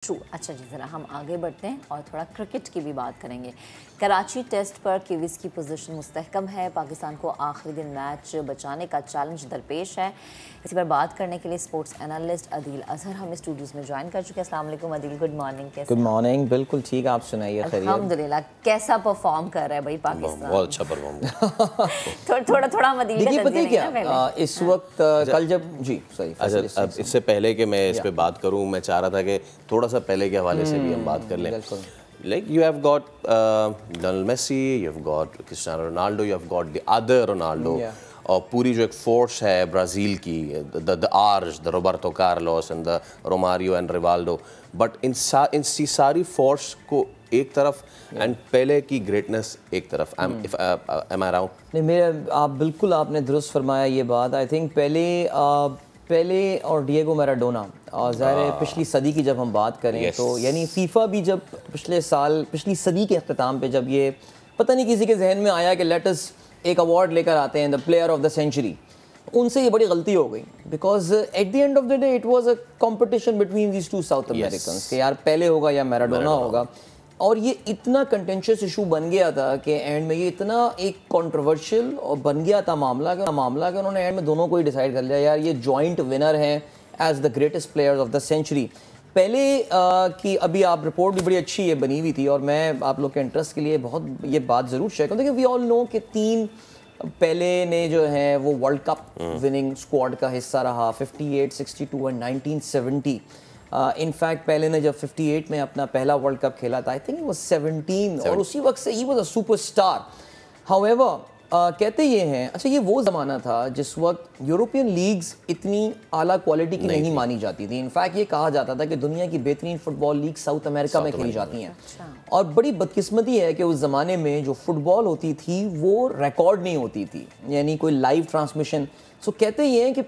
True. अच्छा जी, ज़रा हम आगे बढ़ते हैं और थोड़ा क्रिकेट की भी बात करेंगे। कराची टेस्ट पर किवीज़ की पोजीशन मुस्तहकम है। पाकिस्तान को आखिरी दिन मैच बचाने का चैलेंज दरपेश है। इसी पर बात करने के लिए स्पोर्ट्स एनालिस्ट अदील अजहर हमें स्टूडियोज़ में ज्वाइन कर चुके हैं। अस्सलाम वालेकुम अदील, गुड मॉर्निंग। कैसे? गुड मॉर्निंग, बिल्कुल ठीक, आप सुनाइए। अल्हम्दुलिल्लाह। कैसा परफॉर्म कर रहा है भाई पाकिस्तान? बहुत अच्छा परफॉर्म थोड़ा हम अदील देखिए, पता है क्या, इस वक्त कल जब अच्छा, अब इससे पहले कि मैं इस पे बात करूं, मैं चाह रहा था कि थोड़ा सा पहले के हवाले से भी हम बात कर लें। Like you have got Lionel Messi, you have got Cristiano Ronaldo, you have got the other Ronaldo, और पूरी जो एक फोर्स है ब्राज़ील की, the Arge, the Roberto Carlos and the Romario and Rivaldo, but in सारी force को एक तरफ एंड पहले की ग्रेटनेस एक तरफ। am I wrong? नहीं, मेरे आप बिल्कुल आपने दुरुस्त फरमाया ये बात। आई थिंक पहले और डिएगो मैराडोना, और ज़ाहिर है पिछली सदी की जब हम बात करें तो यानी फीफा भी जब पिछली सदी के अख्ताम पे जब ये पता नहीं किसी के जहन में आया कि लेट अस एक अवार्ड लेकर आते हैं the player of the century, उनसे ये बड़ी गलती हो गई। Because at the end of the day it was a competition between these two South Americans कि यार पहले होगा या मैराडोना होगा, और ये इतना कंटेंशियस इशू बन गया था कि एंड में ये इतना एक कंट्रोवर्शियल और बन गया था मामला कि उन्होंने एंड में दोनों को ही डिसाइड कर लिया यार ये जॉइंट विनर हैं as the greatest players of the century. पहले की अभी आप रिपोर्ट भी बड़ी अच्छी ये बनी हुई थी, और मैं आप लोग के इंटरेस्ट के लिए बहुत ये बात ज़रूर शेयर करूँ। देखिए, वी ऑल नो कि तीन पहले ने जो है वो वर्ल्ड कप विनिंग स्क्वाड का हिस्सा रहा, 58, 62 एंड 1970। इनफैक्ट पहले ने जब 58 में अपना पहला वर्ल्ड कप खेला था, आई थिंक वो 17, और उसी वक्त से he was a superstar. However कहते ये हैं, अच्छा ये वो ज़माना था जिस वक्त यूरोपियन लीग्स इतनी आला क्वालिटी की नहीं मानी जाती थी। इनफैक्ट ये कहा जाता था कि दुनिया की बेहतरीन फुटबॉल लीग साउथ अमेरिका में खेली जाती हैं। और बड़ी बदकिस्मती है कि उस ज़माने में जो फुटबॉल होती थी वो रिकॉर्ड नहीं होती थी, यानी कोई लाइव ट्रांसमिशन। सो कहते ये हैं कि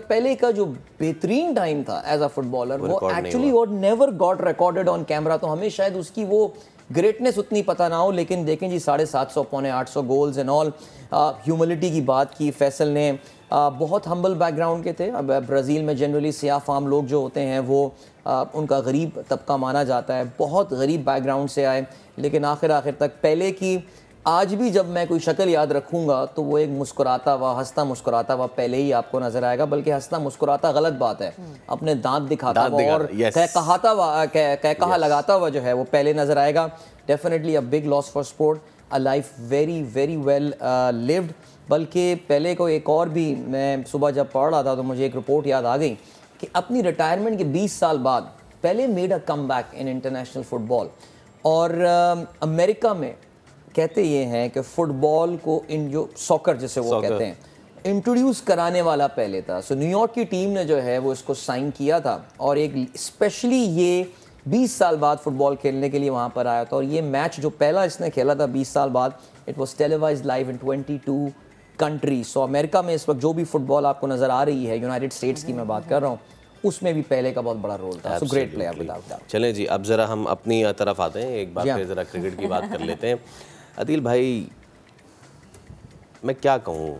पहले का जो बेहतरीन टाइम था एज अ फुटबॉलर वो एक्चुअली वो never got recorded on camera. तो हमें शायद उसकी वो ग्रेटनेस उतनी पता ना हो, लेकिन देखें जी 750 पौने 800 गोल्स एंड ऑल। ह्यूमिलिटी की बात की फैसल ने, बहुत हम्बल बैकग्राउंड के थे। अब ब्राज़ील में जनरली सियाह फाम लोग जो होते हैं वो उनका गरीब तबका माना जाता है, बहुत गरीब बैकग्राउंड से आए, लेकिन आखिर तक पहले की आज भी जब मैं कोई शक्ल याद रखूंगा तो वो एक हंसता मुस्कुराता हुआ पहले ही आपको नजर आएगा। बल्कि हंसता मुस्कुराता गलत बात है, अपने दांत दिखाता हुआ और कहा लगाता हुआ जो है वो पहले नजर आएगा। Definitely a big loss for sport, a life very very well lived. बल्कि पहले को एक और भी, मैं सुबह जब पढ़ रहा था तो मुझे एक रिपोर्ट याद आ गई कि अपनी रिटायरमेंट के 20 साल बाद पहले made a come back in international football. और अमेरिका में कहते ये हैं कि फुटबॉल को इन जो सॉकर जिसे वो कहते हैं इंट्रोड्यूस कराने वाला पहले था। सो न्यूयॉर्क की टीम ने जो है वो इसको साइन किया था, और एक स्पेशली ये 20 साल बाद फुटबॉल खेलने के लिए वहाँ पर आया था। और ये मैच जो पहला इसने खेला था 20 साल बाद, it was televised live in 22 country. So America में इस वक्त जो भी फुटबॉल आपको नज़र आ रही है, यूनाइटेड स्टेट्स की मैं बात कर रहा हूँ, उसमें भी पहले का बहुत बड़ा रोल था। So great player without doubt. चलें जी, अब ज़रा हम अपनी तरफ आते हैं, एक बार फिर ज़रा क्रिकेट की बात कर लेते हैं। अदील भाई, मैं क्या कहूँ,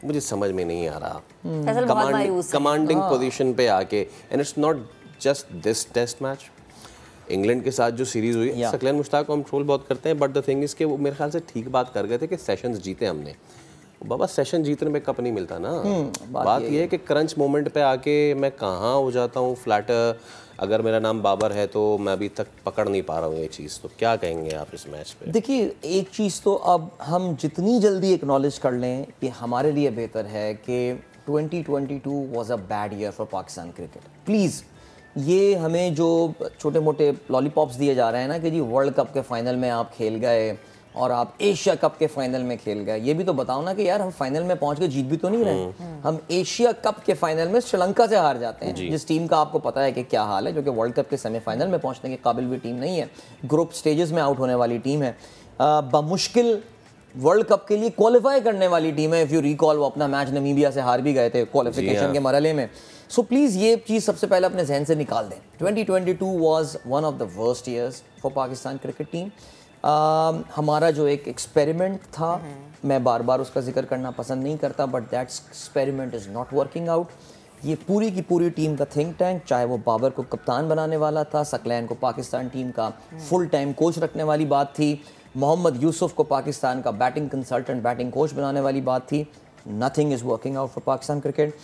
मुझे समझ में नहीं आ रहा। कमांडिंग पोजीशन पे आके, and it's not just this test match, England के साथ जो सीरीज़ हुई, सकलैन मुश्ताक को हम ट्रोल बहुत करते हैं, बट द थिंग इज़ कि वो मेरे ख्याल से ठीक बात कर गए थे कि सेशंस जीते हमने। बाबा सेशन जीतने में कप नहीं मिलता ना। बात ये है कि क्रंच मोमेंट पे आके मैं कहाँ हो जाता हूँ फ्लैटर। अगर मेरा नाम बाबर है तो मैं अभी तक पकड़ नहीं पा रहा हूँ ये चीज़। तो क्या कहेंगे आप इस मैच पे? देखिए, एक चीज़ तो अब हम जितनी जल्दी एक्नॉलेज कर लें कि हमारे लिए बेहतर है कि 2022 was a bad year for Pakistan cricket. Please, ये हमें जो छोटे मोटे लॉलीपॉप्स दिए जा रहे हैं ना कि जी वर्ल्ड कप के फाइनल में आप खेल गए और आप एशिया कप के फाइनल में खेल गए, ये भी तो बताओ ना कि यार हम फाइनल में पहुंच के जीत भी तो नहीं रहे। हम एशिया कप के फाइनल में श्रीलंका से हार जाते हैं, जिस टीम का आपको पता है कि क्या हाल है, जो कि वर्ल्ड कप के सेमीफाइनल में पहुंचने के काबिल भी टीम नहीं है, ग्रुप स्टेजेस में आउट होने वाली टीम है, बमुश्किल वर्ल्ड कप के लिए क्वालिफाई करने वाली टीम है। इफ़ यू रिकॉल, वो अपना मैच नमीबिया से हार भी गए थे क्वालिफिकेशन के मरहले में। सो प्लीज़ ये चीज़ सबसे पहले अपने जहन से निकाल दें। 2022 was one of the worst years for Pakistan cricket team. हमारा जो एक एक्सपेरिमेंट था, मैं बार बार उसका जिक्र करना पसंद नहीं करता, but that experiment is not working out. ये पूरी की पूरी टीम का थिंक टैंक, चाहे वो बाबर को कप्तान बनाने वाला था, सकलैन को पाकिस्तान टीम का फुल टाइम कोच रखने वाली बात थी, मोहम्मद यूसुफ को पाकिस्तान का बैटिंग कंसल्टेंट, बैटिंग कोच बनाने वाली बात थी, nothing is working out for Pakistan cricket.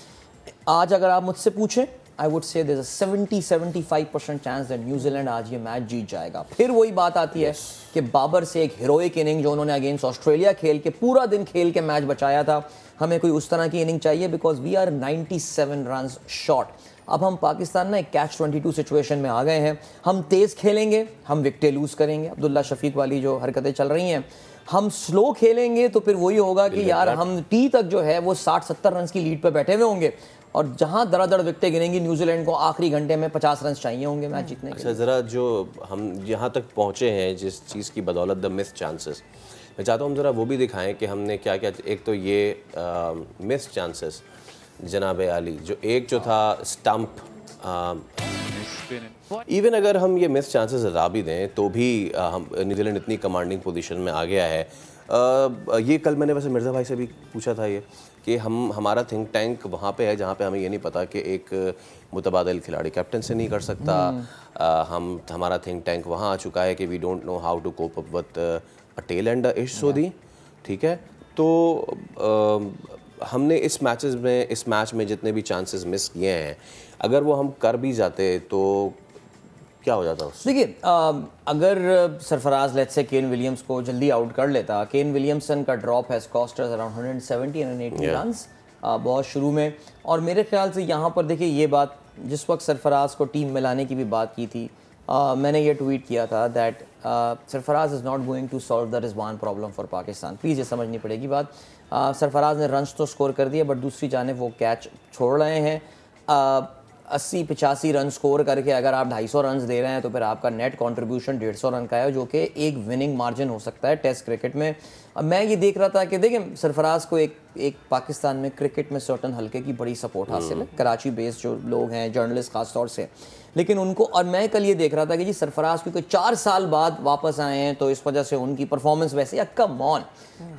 आज अगर आप मुझसे पूछें, I would say there is a 70-75% chance that New Zealand आज ये मैच जीत जाएगा। फिर वही बात आती है कि बाबर से एक हीरोइक इनिंग जो उन्होंने अगेंस्ट ऑस्ट्रेलिया खेल के पूरा दिन खेल के मैच बचाया था, हमें कोई उस तरह की इनिंग चाहिए because we are 97 runs short. अब हम पाकिस्तान ना एक कैच 22 सिचुएशन में आ गए हैं। हम तेज़ खेलेंगे, हम विकेटें लूज़ करेंगे, अब्दुल्ला शफीक वाली जो हरकतें चल रही हैं। हम स्लो खेलेंगे तो फिर वही होगा कि यार हम टी तक जो है वो 60-70 रन की लीड पे बैठे हुए होंगे और जहां दरादर विकेटें गिरेंगी न्यूजीलैंड को आखिरी घंटे में 50 रन चाहिए होंगे मैच जीतने के लिए। अच्छा, ज़रा जो हम यहाँ तक पहुँचे हैं जिस चीज़ की बदौलत, द मिस चांसेस, मैं चाहता हूँ हम ज़रा वो भी दिखाएं कि हमने क्या क्या। एक तो ये मिस चांसेस जनाब आली, जो था स्टंप, इवन अगर हम ये मिस चांसेस हटा भी दें तो भी हम न्यूजीलैंड इतनी कमांडिंग पोजीशन में आ गया है। ये कल मैंने वैसे मिर्ज़ा भाई से भी पूछा था ये कि हमारा थिंक टैंक वहाँ पे है जहाँ पे हमें ये नहीं पता कि एक मुतबादिल खिलाड़ी कैप्टन से नहीं कर सकता। हमारा थिंक टैंक वहाँ आ चुका है कि we don't know how to cope up with Patel and Ish Sodhi, ठीक है। तो हमने इस मैच में जितने भी चांसेस मिस किए हैं, अगर वो हम कर भी जाते तो क्या हो जाता? देखिए, अगर Sarfaraz let's say Kane Williams को जल्दी आउट कर लेता, केन विलियमसन का drop has cost us around 170-180 runs बहुत शुरू में। और मेरे ख्याल से यहाँ पर देखिए ये बात, जिस वक्त सरफराज को टीम में लाने की भी बात की थी, मैंने ये ट्वीट किया था that Sarfaraz is not going to solve the Rizwan problem for Pakistan. Please ये समझनी पड़ेगी बात। सरफराज ने रन्स तो स्कोर कर दिए बट दूसरी जानिब वो कैच छोड़ रहे हैं। 80-85 रन स्कोर करके अगर आप 250 रन दे रहे हैं तो फिर आपका नेट कंट्रीब्यूशन 150 रन का है, जो कि एक विनिंग मार्जिन हो सकता है टेस्ट क्रिकेट में। अब मैं ये देख रहा था कि देखें, सरफराज को एक पाकिस्तान में क्रिकेट में सर्टन हल्के की बड़ी सपोर्ट हासिल है, कराची बेस्ड जो लोग हैं, जर्नलिस्ट खास तौर से, लेकिन उनको, और मैं कल ये देख रहा था कि जी सरफराज क्योंकि 4 साल बाद वापस आए हैं तो इस वजह से उनकी परफॉर्मेंस वैसे, या कम ऑन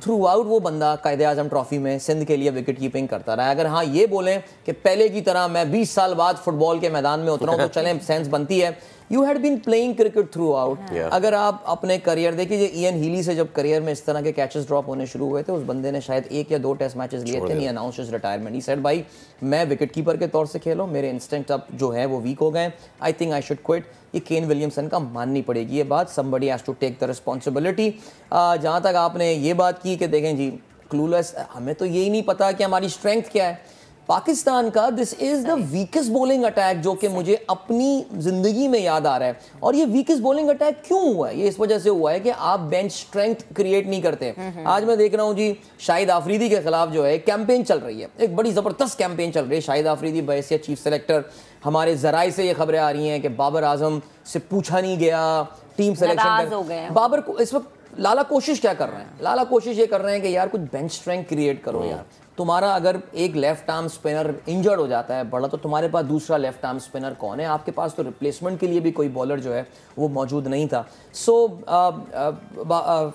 थ्रू आउट वो बंदा कायदे आजम ट्रॉफी में सिंध के लिए विकेट कीपिंग करता रहा। अगर हाँ ये बोलें कि पहले की तरह मैं 20 साल बाद फुटबॉल के मैदान में उतरा हूँ तो चलें, सेंस बनती है। You had been playing cricket throughout. अगर आप अपने करियर देखिए, इयन हीली से जब करियर में इस तरह के कैचेस ड्रॉप होने शुरू हुए थे, उस बंदे ने शायद 1 या 2 टेस्ट मैचेस लिए थे, नहीं announce his retirement. He said भाई मैं विकेट कीपर के तौर से खेलो, मेरे इंस्टिंक्ट अब जो है वो वीक हो गए, I think I should quit. ये केन विलियमसन का माननी पड़ेगी ये बात, somebody has to take the responsibility. जहाँ तक आपने ये बात की कि देखें जी क्लूलेस, हमें तो यही नहीं पता कि हमारी स्ट्रेंथ क्या है पाकिस्तान का। This is the weakest bowling attack जो कि मुझे अपनी जिंदगी में याद आ रहा है। और ये वीकेस्ट बॉलिंग अटैक क्यों हुआ है? ये इस वजह से हुआ है कि आप बेंच स्ट्रेंथ क्रिएट नहीं करते। आज मैं देख रहा हूँ जी शाहिद आफरीदी के खिलाफ जो है कैंपेन चल रही है, एक बड़ी जबरदस्त कैंपेन चल रही है। शाहिद आफरीदी बहैसियत चीफ सेलेक्टर, हमारे जराए से ये खबरें आ रही हैं कि बाबर आजम से पूछा नहीं गया टीम सेलेक्शन। बाबर को इस वक्त लाला कोशिश क्या कर रहे हैं? लाला कोशिश ये कर रहे हैं कि यार कुछ बेंच स्ट्रेंथ क्रिएट करो यार। तुम्हारा अगर एक लेफ्ट आर्म स्पिनर इंजर्ड हो जाता है बड़ा, तो तुम्हारे पास दूसरा लेफ्ट आर्म स्पिनर कौन है? आपके पास तो रिप्लेसमेंट के लिए भी कोई बॉलर जो है वो मौजूद नहीं था। So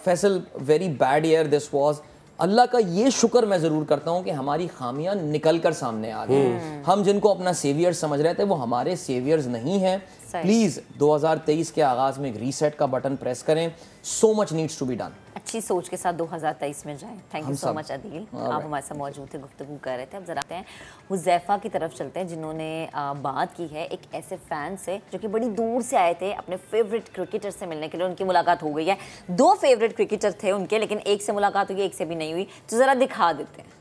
Faisal, very bad year this was. Allah का ये शुक्र मैं ज़रूर करता हूँ कि हमारी खामियां निकल कर सामने आ गई। हम जिनको अपना सेवियर समझ रहे थे वो हमारे सेवियर्स नहीं हैं। प्लीज़ 2023 के आगाज़ में एक रीसेट का बटन प्रेस करें। So much needs to be done. अच्छी सोच के साथ 2023 में जाएं। Thank you so much Adeel, आप हमारे साथ मौजूद थे, गुफ्तगू कर रहे थे। अब जरा आते हैं हुज़ैफ़ा की तरफ चलते हैं, जिन्होंने बात की है एक ऐसे फ़ैन से जो कि बड़ी दूर से आए थे अपने फेवरेट क्रिकेटर से मिलने के लिए। उनकी मुलाकात हो गई है। 2 फेवरेट क्रिकेटर थे उनके, लेकिन एक से मुलाकात हुई, एक से भी नहीं हुई। तो ज़रा दिखा देते हैं।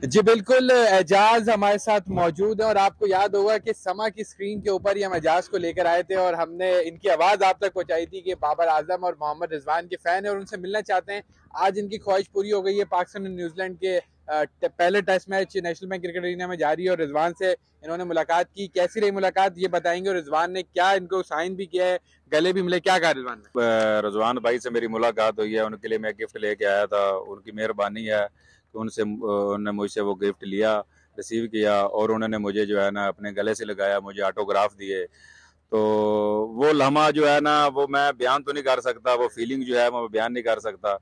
जी बिल्कुल, एजाज हमारे साथ मौजूद है और आपको याद होगा कि समा की स्क्रीन के ऊपर ही हम एजाज को लेकर आए थे और हमने इनकी आवाज़ आप तक पहुंचाई थी कि बाबर आजम और मोहम्मद रिजवान के फ़ैन है और उनसे मिलना चाहते हैं। आज इनकी ख्वाहिश पूरी हो गई है। पाकिस्तान और न्यूजीलैंड के पहले test match national bank cricket arena में जारी है और रिजवान से इन्होंने मुलाकात की। कैसी रही मुलाकात ये बताएंगे, और रिजवान ने क्या इनको साइन भी किया है, गले भी मिले, क्या कहा रिजवान ने? रिजवान भाई से मेरी मुलाकात हुई है, उनके लिए मैं गिफ्ट लेके आया था। उनकी मेहरबानी है कि उन्होंने मुझसे वो गिफ्ट लिया, रिसीव किया और उन्होंने मुझे जो है ना अपने गले से लगाया, मुझे ऑटोग्राफ दिए। तो वो लम्हा जो है ना वो मैं बयान तो नहीं कर सकता, वो फीलिंग जो है मैं बयान नहीं कर सकता।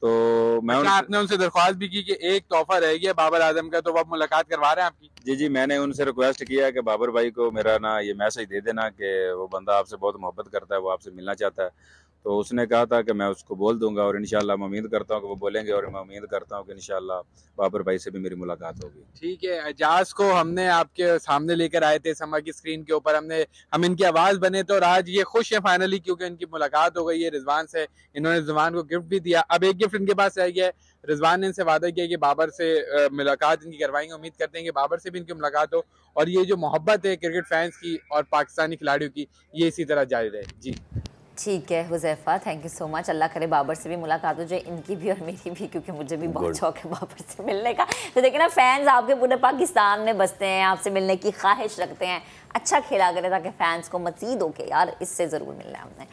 तो मैं आपने उनसे दरख्वास्त भी की कि एक तोहफा रह गया बाबर आजम का, तो वो आप मुलाकात करवा रहे हैं आपकी? जी जी, मैंने उनसे रिक्वेस्ट किया कि बाबर भाई को मेरा ना ये मैसेज दे देना कि वो बंदा आपसे बहुत मोहब्बत करता है, वो आपसे मिलना चाहता है। तो उसने कहा था कि मैं उसको बोल दूंगा और इंशाल्लाह मैं उम्मीद करता हूँ कि वो बोलेंगे और मैं उम्मीद करता हूँ कि इंशाल्लाह बाबर भाई से भी मेरी मुलाकात होगी। ठीक है, एजाज को हमने आपके सामने लेकर आए थे समा की स्क्रीन के ऊपर, हम इनकी आवाज़ बने तो, और आज ये खुश है फाइनली क्योंकि इनकी मुलाकात हो गई है रिजवान से। इन्होंने रिजवान को गिफ्ट भी दिया। अब एक गिफ्ट इनके पास रह गया है। रिजवान ने इनसे वादा किया कि बाबर से मुलाकात इनकी करवाएंगे। उम्मीद करते हैं कि बाबर से भी इनकी मुलाकात हो और ये जो मोहब्बत है क्रिकेट फैंस की और पाकिस्तानी खिलाड़ियों की, ये इसी तरह जारी रहे। जी ठीक है Huzaifa, thank you so much. Allah करे बाबर से भी मुलाकात हो जाए, इनकी भी और मेरी भी, क्योंकि मुझे भी बहुत शौक है बाबर से मिलने का। तो देखिए ना, फैंस आपके पूरे पाकिस्तान में बसते हैं, आपसे मिलने की ख्वाहिश रखते हैं। अच्छा खेला करें ताकि फैंस को मज़ीद हो के यार इससे ज़रूर मिलना है हमने।